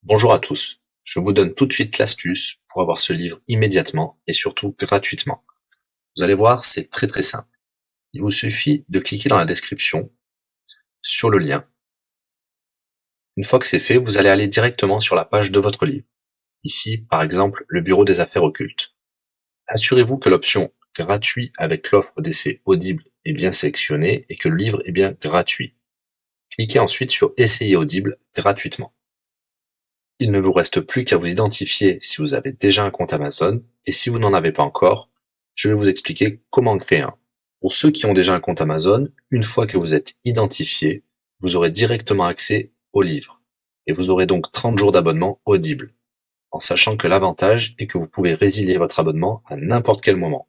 Bonjour à tous, je vous donne tout de suite l'astuce pour avoir ce livre immédiatement et surtout gratuitement. Vous allez voir, c'est très simple. Il vous suffit de cliquer dans la description sur le lien. Une fois que c'est fait, vous allez aller directement sur la page de votre livre. Ici, par exemple, le bureau des affaires occultes. Assurez-vous que l'option gratuit avec l'offre d'essai Audible est bien sélectionnée et que le livre est bien gratuit. Cliquez ensuite sur Essayer Audible gratuitement. Il ne vous reste plus qu'à vous identifier si vous avez déjà un compte Amazon, et si vous n'en avez pas encore, je vais vous expliquer comment créer un. Pour ceux qui ont déjà un compte Amazon, une fois que vous êtes identifié, vous aurez directement accès au livre, et vous aurez donc 30 jours d'abonnement Audible, en sachant que l'avantage est que vous pouvez résilier votre abonnement à n'importe quel moment.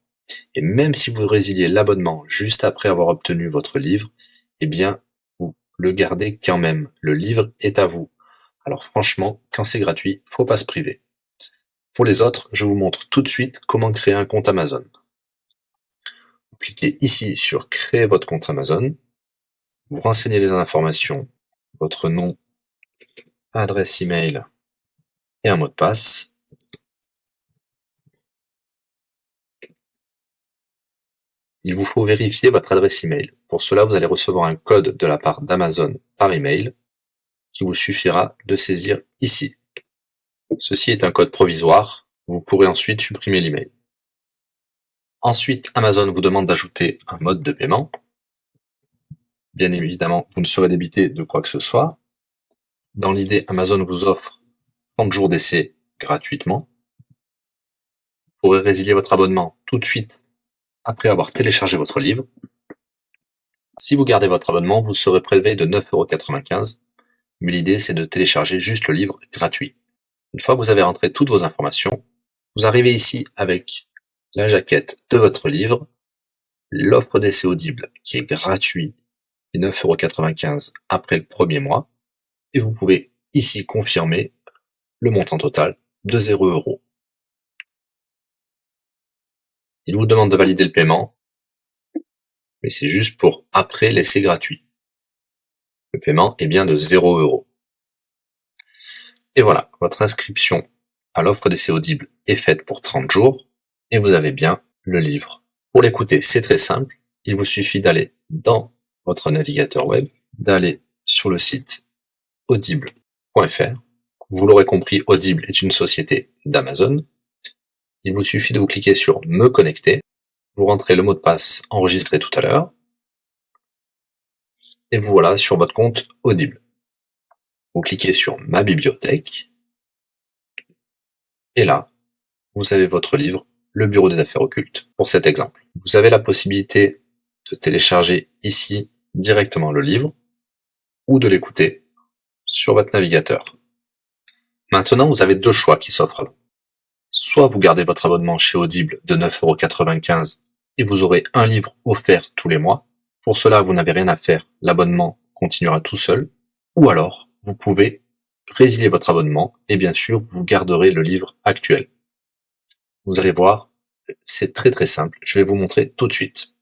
Et même si vous résiliez l'abonnement juste après avoir obtenu votre livre, eh bien, vous le gardez quand même. Le livre est à vous. Alors franchement, quand c'est gratuit, faut pas se priver. Pour les autres, je vous montre tout de suite comment créer un compte Amazon. Vous cliquez ici sur créer votre compte Amazon. Vous renseignez les informations, votre nom, adresse email et un mot de passe. Il vous faut vérifier votre adresse email. Pour cela, vous allez recevoir un code de la part d'Amazon par email qui vous suffira de saisir ici. Ceci est un code provisoire. Vous pourrez ensuite supprimer l'email. Ensuite, Amazon vous demande d'ajouter un mode de paiement. Bien évidemment, vous ne serez débité de quoi que ce soit. Dans l'idée, Amazon vous offre 30 jours d'essai gratuitement. Vous pourrez résilier votre abonnement tout de suite après avoir téléchargé votre livre. Si vous gardez votre abonnement, vous serez prélevé de 9,95 €, mais l'idée c'est de télécharger juste le livre gratuit. Une fois que vous avez rentré toutes vos informations, vous arrivez ici avec la jaquette de votre livre, l'offre d'essai Audible qui est gratuit et 9,95 € après le premier mois, et vous pouvez ici confirmer le montant total de 0 €. Il vous demande de valider le paiement, mais c'est juste pour après l'essai gratuit. Le paiement est bien de 0 €. Et voilà, votre inscription à l'offre d'essai Audible est faite pour 30 jours, et vous avez bien le livre. Pour l'écouter, c'est très simple, il vous suffit d'aller dans votre navigateur web, d'aller sur le site audible.fr. Vous l'aurez compris, Audible est une société d'Amazon. Il vous suffit de vous cliquer sur Me connecter, vous rentrez le mot de passe enregistré tout à l'heure, et vous voilà sur votre compte Audible. Vous cliquez sur Ma bibliothèque, et là, vous avez votre livre, Le Bureau des affaires occultes, pour cet exemple. Vous avez la possibilité de télécharger ici directement le livre, ou de l'écouter sur votre navigateur. Maintenant, vous avez deux choix qui s'offrent à vous. Soit vous gardez votre abonnement chez Audible de 9,95 € et vous aurez un livre offert tous les mois. Pour cela, vous n'avez rien à faire, l'abonnement continuera tout seul. Ou alors, vous pouvez résilier votre abonnement et bien sûr, vous garderez le livre actuel. Vous allez voir, c'est très simple, je vais vous montrer tout de suite.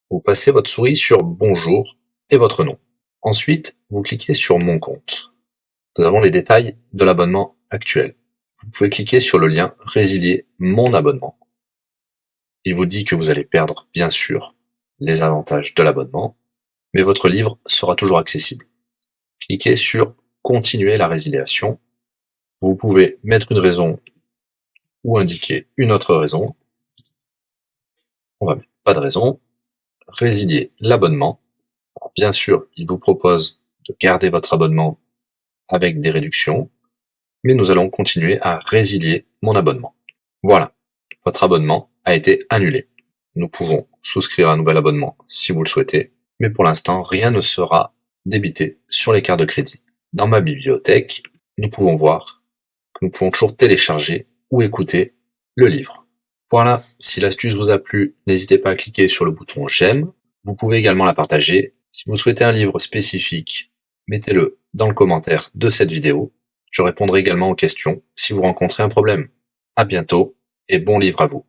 Vous passez votre souris sur Bonjour et votre nom. Ensuite, vous cliquez sur Mon compte. Nous avons les détails de l'abonnement actuel. Vous pouvez cliquer sur le lien Résilier mon abonnement. Il vous dit que vous allez perdre, bien sûr, les avantages de l'abonnement, mais votre livre sera toujours accessible. Cliquez sur Continuer la résiliation. Vous pouvez mettre une raison ou indiquer une autre raison. On va mettre pas de raison. Résilier l'abonnement. Bien sûr, il vous propose de garder votre abonnement avec des réductions, mais nous allons continuer à résilier mon abonnement. Voilà, votre abonnement a été annulé. Nous pouvons souscrire un nouvel abonnement si vous le souhaitez, mais pour l'instant, rien ne sera débité sur les cartes de crédit. Dans ma bibliothèque, nous pouvons voir que nous pouvons toujours télécharger ou écouter le livre. Voilà, si l'astuce vous a plu, n'hésitez pas à cliquer sur le bouton j'aime. Vous pouvez également la partager. Si vous souhaitez un livre spécifique, mettez-le dans le commentaire de cette vidéo. Je répondrai également aux questions si vous rencontrez un problème. À bientôt et bon livre à vous.